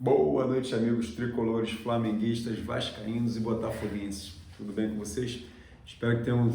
Boa noite, amigos tricolores, flamenguistas, vascaínos e botafoguenses. Tudo bem com vocês? Espero que tenham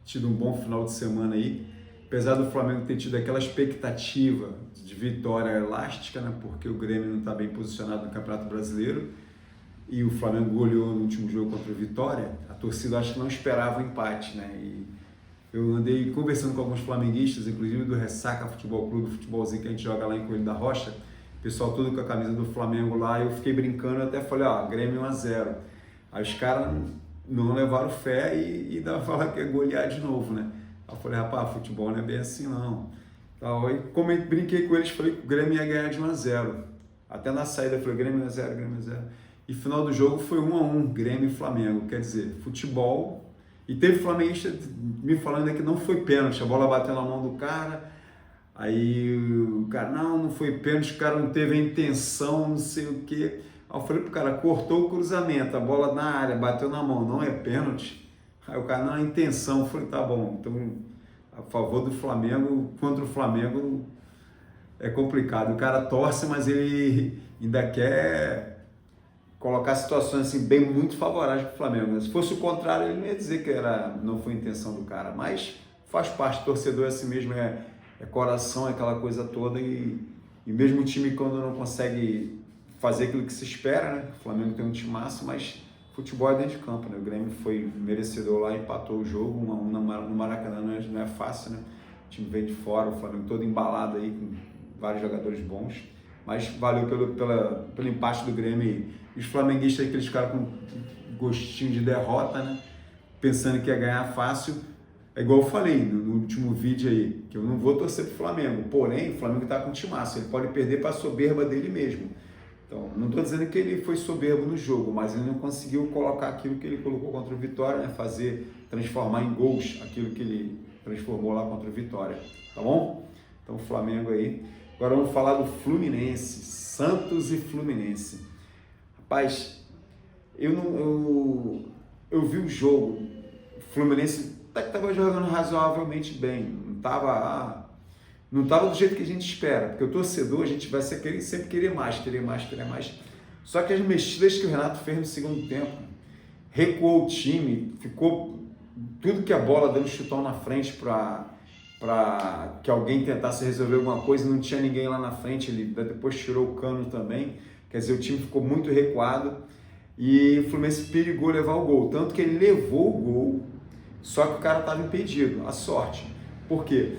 tido um bom final de semana aí. Apesar do Flamengo ter tido aquela expectativa de vitória elástica, né? Porque o Grêmio não está bem posicionado no Campeonato Brasileiro e o Flamengo goleou no último jogo contra o Vitória, a torcida acho que não esperava o empate, né? E eu andei conversando com alguns flamenguistas, inclusive do Ressaca Futebol Clube, futebolzinho que a gente joga lá em Coelho da Rocha, pessoal todo com a camisa do Flamengo lá, eu fiquei brincando, até falei, Grêmio 1-0. Aí os caras não levaram fé e ainda falaram que é golear de novo, né? Aí eu falei, rapaz, futebol não é bem assim não. Então, aí como eu brinquei com eles, falei que o Grêmio ia ganhar de 1-0. Até na saída eu falei, Grêmio 1-0, Grêmio 1-0. E final do jogo foi 1-1, Grêmio e Flamengo. Quer dizer, futebol. E teve flamenguista me falando que não foi pênalti, a bola bateu na mão do cara. Aí o cara, não foi pênalti, o cara não teve a intenção, não sei o quê. Aí eu falei pro cara, cortou o cruzamento, a bola na área, bateu na mão, não é pênalti? Aí o cara, não, a intenção. Eu falei, tá bom, então a favor do Flamengo, contra o Flamengo é complicado. O cara torce, mas ele ainda quer colocar situações assim bem muito favoráveis para o Flamengo. Se fosse o contrário, ele não ia dizer que não foi intenção do cara, mas faz parte, torcedor é assim mesmo, é coração, é aquela coisa toda, e mesmo o time quando não consegue fazer aquilo que se espera, né? O Flamengo tem um timaço, mas futebol é dentro de campo, né? O Grêmio foi merecedor lá, empatou o jogo, 1-1 no Maracanã não é fácil, né? O time vem de fora, o Flamengo todo embalado aí, com vários jogadores bons, mas valeu pelo empate do Grêmio. E os flamenguistas aí, aqueles caras com gostinho de derrota, né? Pensando que ia ganhar fácil. É igual eu falei no último vídeo aí, que eu não vou torcer pro Flamengo. Porém, o Flamengo tá com timaço, ele pode perder para a soberba dele mesmo. Então, não estou dizendo que ele foi soberbo no jogo, mas ele não conseguiu colocar aquilo que ele colocou contra o Vitória, né? Transformar em gols aquilo que ele transformou lá contra o Vitória. Tá bom? Então, o Flamengo aí. Agora vamos falar do Fluminense, Santos e Fluminense. Rapaz, eu vi o jogo, o Fluminense até que estava jogando razoavelmente bem, não estava do jeito que a gente espera, porque o torcedor, a gente vai sempre querer mais. Só que as mexidas que o Renato fez no segundo tempo, recuou o time, ficou tudo que a bola dando chutão na frente para que alguém tentasse resolver alguma coisa, não tinha ninguém lá na frente, ele depois tirou o Cano também, quer dizer, o time ficou muito recuado e o Fluminense perigou levar o gol, tanto que ele levou o gol, só que o cara estava impedido, a sorte. Por quê?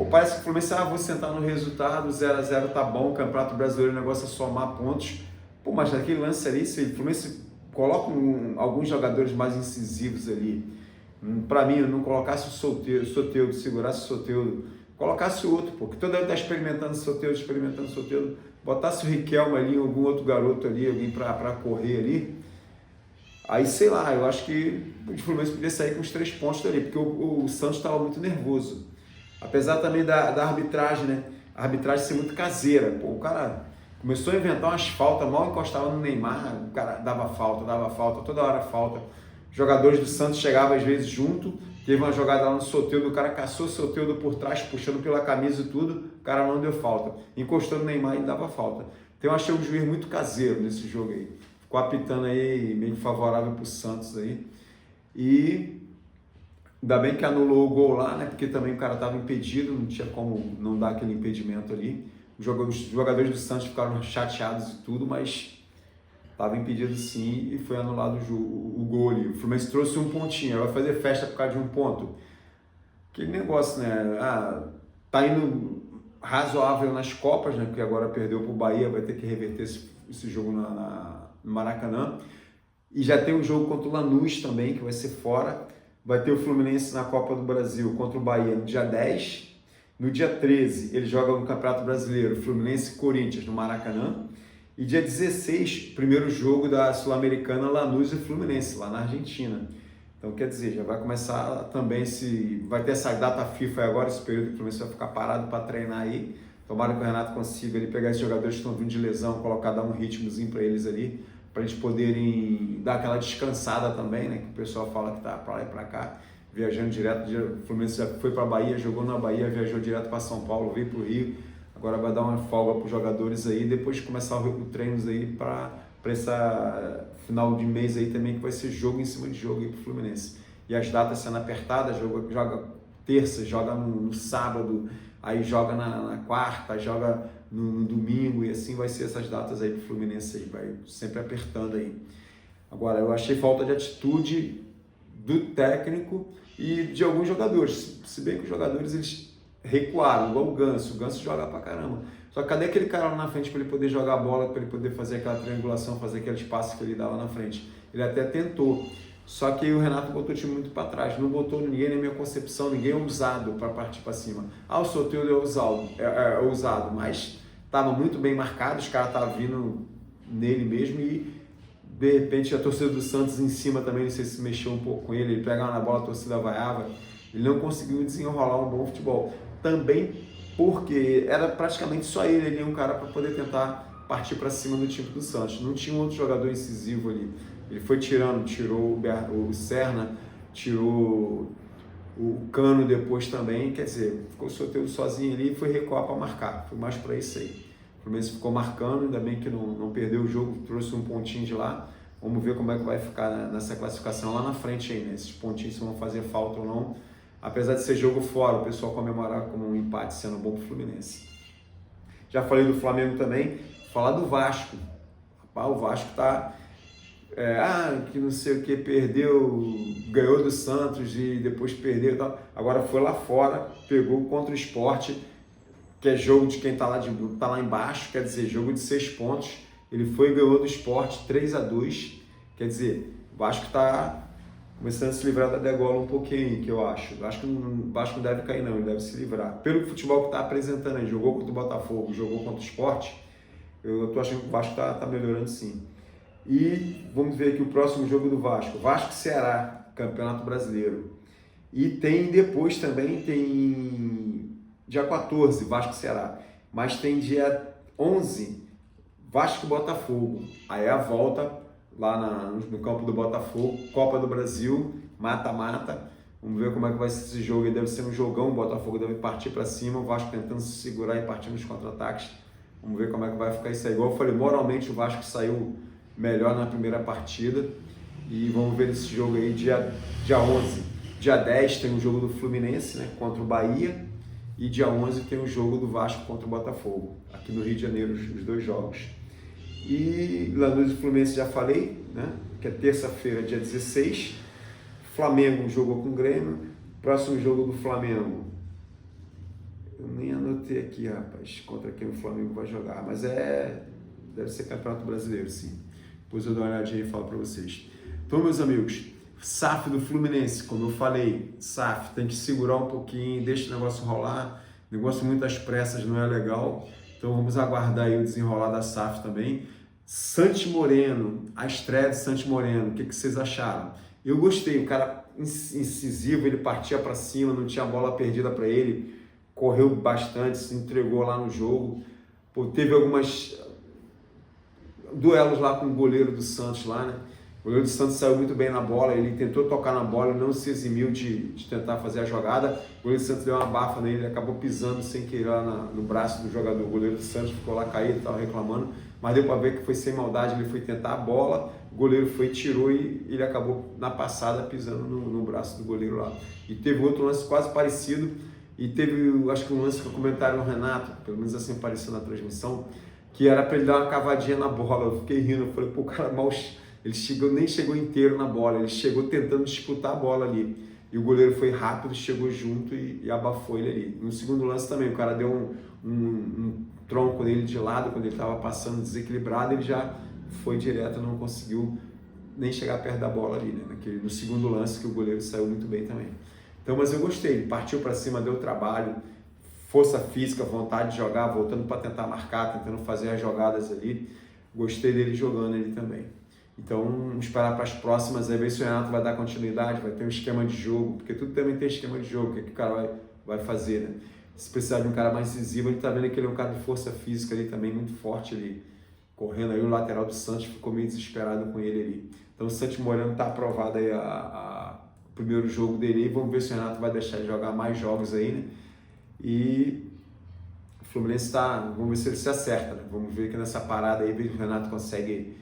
Parece que o Fluminense, vou sentar no resultado, 0-0 tá bom, o Campeonato Brasileiro, o negócio é somar pontos. Mas naquele lance ali, se o Fluminense coloca alguns jogadores mais incisivos ali, para mim, eu não colocasse o Soteldo, segurasse o Soteldo, colocasse outro, porque toda hora tá experimentando Soteldo, botasse o Riquelme ali, algum outro garoto ali, alguém para correr ali, aí sei lá, eu acho que o Fluminense podia sair com os 3 pontos dali, porque o Santos estava muito nervoso, apesar também da arbitragem, né? A arbitragem ser muito caseira, o cara começou a inventar umas faltas, mal encostava no Neymar, o cara dava falta, toda hora falta. Jogadores do Santos chegavam às vezes junto, teve uma jogada lá no Soteldo, o cara caçou o Soteldo por trás, puxando pela camisa e tudo, o cara não deu falta. Encostou no Neymar e dava falta. Então eu achei um juiz muito caseiro nesse jogo aí. Ficou apitando aí, meio favorável pro Santos aí. E ainda bem que anulou o gol lá, né? Porque também o cara estava impedido, não tinha como não dar aquele impedimento ali. Os jogadores do Santos ficaram chateados e tudo, mas estava impedido sim e foi anulado o gol ali. O Fluminense trouxe um pontinho, vai fazer festa por causa de um ponto. Aquele negócio, né? Tá indo razoável nas Copas, né? Porque agora perdeu pro Bahia, vai ter que reverter esse jogo no Maracanã. E já tem um jogo contra o Lanús também, que vai ser fora. Vai ter o Fluminense na Copa do Brasil contra o Bahia no dia 10. No dia 13, ele joga no Campeonato Brasileiro, Fluminense e Corinthians no Maracanã. E dia 16, primeiro jogo da Sul-Americana, Lanús e Fluminense, lá na Argentina. Então, quer dizer, já vai começar também vai ter essa data FIFA agora, esse período que o Fluminense vai ficar parado para treinar aí. Tomara que o Renato consiga ali pegar esses jogadores que estão vindo de lesão, dar um ritmozinho para eles ali, para eles poderem dar aquela descansada também, né? Que o pessoal fala que tá para lá e para cá, viajando direto. O Fluminense já foi para a Bahia, jogou na Bahia, viajou direto para São Paulo, veio para o Rio. Agora vai dar uma folga para os jogadores aí, depois começar o treinos aí para essa final de mês aí também, que vai ser jogo em cima de jogo aí pro Fluminense. E as datas sendo apertadas, joga terça, joga no sábado, aí joga na quarta, joga no domingo, e assim vai ser essas datas aí pro Fluminense aí, vai sempre apertando aí. Agora, eu achei falta de atitude do técnico e de alguns jogadores, se bem que os jogadores eles recuaram, igual o Ganso joga pra caramba. Só que cadê aquele cara lá na frente para ele poder jogar a bola, para ele poder fazer aquela triangulação, fazer aquele espaço que ele dá lá na frente? Ele até tentou, só que o Renato botou o time muito para trás, não botou ninguém, na minha concepção, ninguém ousado para partir para cima. O Soteldo é ousado, mas estava muito bem marcado, os caras estavam vindo nele mesmo e de repente a torcida do Santos em cima também, não sei se mexeu um pouco com ele, ele pegava na bola, a torcida vaiava, ele não conseguiu desenrolar um bom futebol. Também porque era praticamente só ele um cara para poder tentar partir para cima do time do Santos. Não tinha um outro jogador incisivo ali. Ele foi tirou o Serna, tirou o Cano depois também, quer dizer, ficou sozinho ali e foi recuar para marcar. Foi mais para isso aí. O Fluminense ficou marcando, ainda bem que não perdeu o jogo, trouxe um pontinho de lá. Vamos ver como é que vai ficar nessa classificação lá na frente aí, né? Esses pontinhos se vão fazer falta ou não. Apesar de ser jogo fora, o pessoal comemorar como um empate sendo bom para o Fluminense. Já falei do Flamengo também, falar do Vasco. Rapaz, o Vasco tá... que não sei o que, perdeu, ganhou do Santos e depois perdeu e tal. Agora foi lá fora, pegou contra o Sport, que é jogo de quem está lá embaixo, quer dizer, jogo de 6 pontos. Ele foi e ganhou do Sport 3-2, quer dizer, o Vasco está começando a se livrar da degola um pouquinho, que eu acho. Acho que o Vasco não deve cair não, ele deve se livrar. Pelo futebol que está apresentando aí, jogou contra o Botafogo, jogou contra o Sport, eu estou achando que o Vasco está melhorando sim. E vamos ver aqui o próximo jogo do Vasco. Vasco-Ceará, Campeonato Brasileiro. E tem depois também, tem dia 14, Vasco-Ceará. Mas tem dia 11, Vasco-Botafogo. Aí é a volta lá no campo do Botafogo, Copa do Brasil, mata-mata. Vamos ver como é que vai ser esse jogo. Ele deve ser um jogão, o Botafogo deve partir para cima, o Vasco tentando se segurar e partir nos contra-ataques. Vamos ver como é que vai ficar isso aí. Igual eu falei, moralmente o Vasco saiu melhor na primeira partida. E vamos ver esse jogo aí dia 11. Dia 10 tem o jogo do Fluminense, né, contra o Bahia. E dia 11 tem o jogo do Vasco contra o Botafogo. Aqui no Rio de Janeiro, os dois jogos. E Lanús e Fluminense já falei, né, que é terça-feira, dia 16. Flamengo jogou com o Grêmio. Próximo jogo do Flamengo. Eu nem anotei aqui, rapaz, contra quem o Flamengo vai jogar. Mas deve ser Campeonato Brasileiro, sim. Depois eu dou uma olhadinha e falo para vocês. Então, meus amigos, SAF do Fluminense, como eu falei, SAF tem que segurar um pouquinho, deixa o negócio rolar. Negócio muito às pressas não é legal. Então vamos aguardar aí o desenrolar da SAF também. Santi Moreno, a estreia de Santi Moreno, o que vocês acharam? Eu gostei, o cara incisivo, ele partia para cima, não tinha bola perdida para ele, correu bastante, se entregou lá no jogo. Pô, teve algumas duelos lá com o goleiro do Santos lá, né? O goleiro do Santos saiu muito bem na bola, ele tentou tocar na bola, não se eximiu de tentar fazer a jogada. O goleiro do Santos deu uma bafa nele, ele acabou pisando sem querer lá no braço do jogador. O goleiro do Santos ficou lá caído, estava reclamando, mas deu para ver que foi sem maldade, ele foi tentar a bola, o goleiro foi, tirou e ele acabou na passada pisando no braço do goleiro lá. E teve outro lance quase parecido, e teve, acho que um lance que eu comentaram no Renato, pelo menos assim apareceu na transmissão, que era para ele dar uma cavadinha na bola. Eu fiquei rindo, eu falei, pô, o cara nem chegou inteiro na bola, ele chegou tentando disputar a bola ali. E o goleiro foi rápido, chegou junto e abafou ele ali. No segundo lance também, o cara deu um tronco nele de lado, quando ele estava passando desequilibrado, ele já foi direto, não conseguiu nem chegar perto da bola ali, né? No segundo lance que o goleiro saiu muito bem também. Então, mas eu gostei, ele partiu para cima, deu trabalho, força física, vontade de jogar, voltando para tentar marcar, tentando fazer as jogadas ali. Gostei dele jogando ali também. Então, vamos esperar para as próximas, aí ver se o Renato vai dar continuidade, vai ter um esquema de jogo, porque tudo também tem esquema de jogo, o que o cara vai fazer, né? Se precisar de um cara mais incisivo, ele tá vendo que ele é um cara de força física ali também, muito forte ali, correndo aí. O lateral do Santos ficou meio desesperado com ele ali. Então, o Santi Moreno está aprovado aí o primeiro jogo dele, e vamos ver se o Renato vai deixar ele jogar mais jogos aí, né? E Fluminense vamos ver se ele se acerta, né? Vamos ver que nessa parada aí o Renato consegue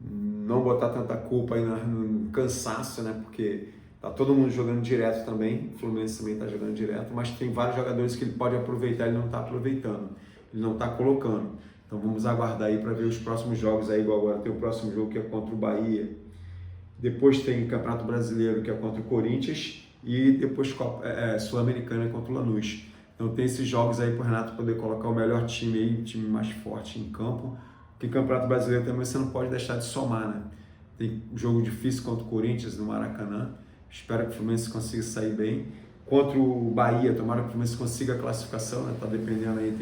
não botar tanta culpa aí no cansaço, né? Porque tá todo mundo jogando direto também, o Fluminense também tá jogando direto, mas tem vários jogadores que ele pode aproveitar, ele não tá aproveitando, ele não tá colocando. Então vamos aguardar aí para ver os próximos jogos aí, igual agora tem o próximo jogo que é contra o Bahia, depois tem o Campeonato Brasileiro que é contra o Corinthians e depois Sul-Americana contra o Lanús. Então tem esses jogos aí para o Renato poder colocar o melhor time aí, um time mais forte em campo, porque Campeonato Brasileiro também você não pode deixar de somar, né? Tem um jogo difícil contra o Corinthians no Maracanã, espero que o Fluminense consiga sair bem. Contra o Bahia, tomara que o Fluminense consiga a classificação, né? Tá dependendo aí,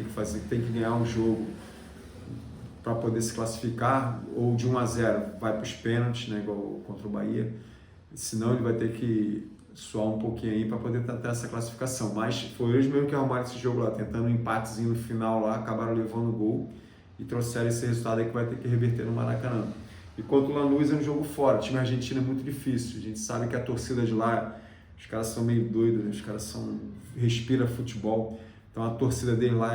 tem que ganhar um jogo para poder se classificar, ou de 1-0 vai para os pênaltis, né? Igual contra o Bahia, senão ele vai ter que suar um pouquinho aí para poder tentar essa classificação. Mas foi eles mesmo que arrumaram esse jogo lá, tentando um empatezinho no final lá, acabaram levando o gol e trouxeram esse resultado aí que vai ter que reverter no Maracanã. E contra o Lanús é um jogo fora, o time argentino é muito difícil, a gente sabe que a torcida de lá, os caras são meio doidos, né? Os caras respira futebol, então a torcida dele lá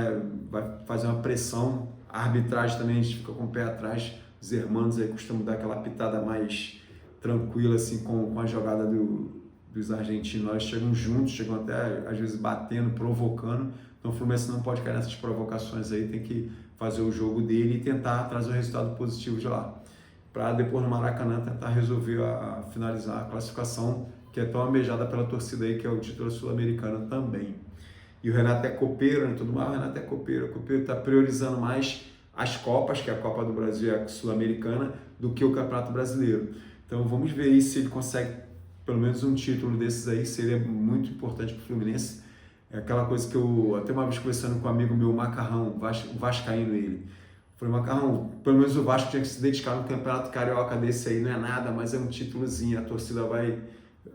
vai fazer uma pressão, a arbitragem também a gente fica com o pé atrás, os hermanos aí costumam dar aquela pitada mais tranquila assim com a jogada dos argentinos, eles chegam juntos, chegam até às vezes batendo, provocando, então o Fluminense não pode cair nessas provocações aí, tem que fazer o jogo dele e tentar trazer um resultado positivo de lá, para depois no Maracanã tentar resolver finalizar a classificação que é tão almejada pela torcida aí, que é o título sul-americano também. E o Renato é copeiro, né? Tudo mais, o Renato é copeiro. O copeiro está priorizando mais as Copas, que é a Copa do Brasil e a Sul-Americana, do que o Campeonato Brasileiro. Então vamos ver aí se ele consegue pelo menos um título desses aí, seria muito importante para o Fluminense. É aquela coisa que eu, até uma vez conversando com um amigo meu, Macarrão, vascaíno ele, falei, Macarrão, pelo menos o Vasco tinha que se dedicar no Campeonato Carioca desse aí, não é nada, mas é um títulozinho, a torcida vai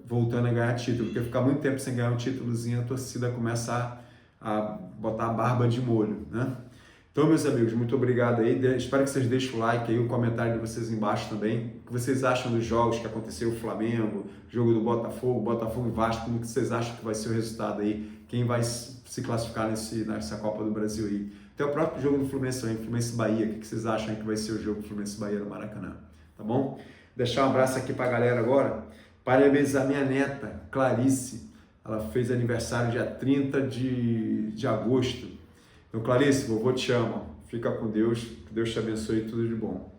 voltando a ganhar título, porque ficar muito tempo sem ganhar um títulozinho, a torcida começa a botar a barba de molho, né? Então, meus amigos, muito obrigado aí, espero que vocês deixem o like aí, o comentário de vocês embaixo também, o que vocês acham dos jogos que aconteceu, o Flamengo, jogo do Botafogo e Vasco, como que vocês acham que vai ser o resultado aí, quem vai se classificar nessa Copa do Brasil aí. Até o próprio jogo do Fluminense também, Fluminense Bahia, o que vocês acham que vai ser o jogo do Fluminense Bahia no Maracanã, tá bom? Deixar um abraço aqui pra galera agora, parabenizar minha neta, Clarice, ela fez aniversário dia 30 de agosto. Então, Clarice, vovô te ama, fica com Deus, que Deus te abençoe e tudo de bom.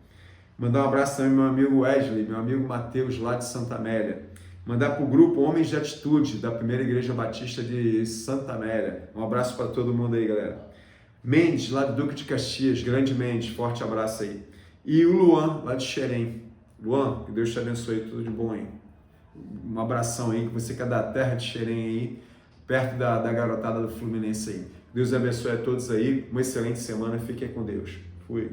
Mandar um abraço também ao meu amigo Wesley, meu amigo Matheus, lá de Santa Amélia. Mandar para o grupo Homens de Atitude, da Primeira Igreja Batista de Santa Amélia. Um abraço para todo mundo aí, galera. Mendes, lá do Duque de Caxias, grande Mendes, forte abraço aí. E o Luan, lá de Xerém. Luan, que Deus te abençoe, tudo de bom aí. Um abração aí, que você que é da terra de Xerém aí, perto da garotada do Fluminense aí. Deus abençoe a todos aí, uma excelente semana, fiquem com Deus. Fui.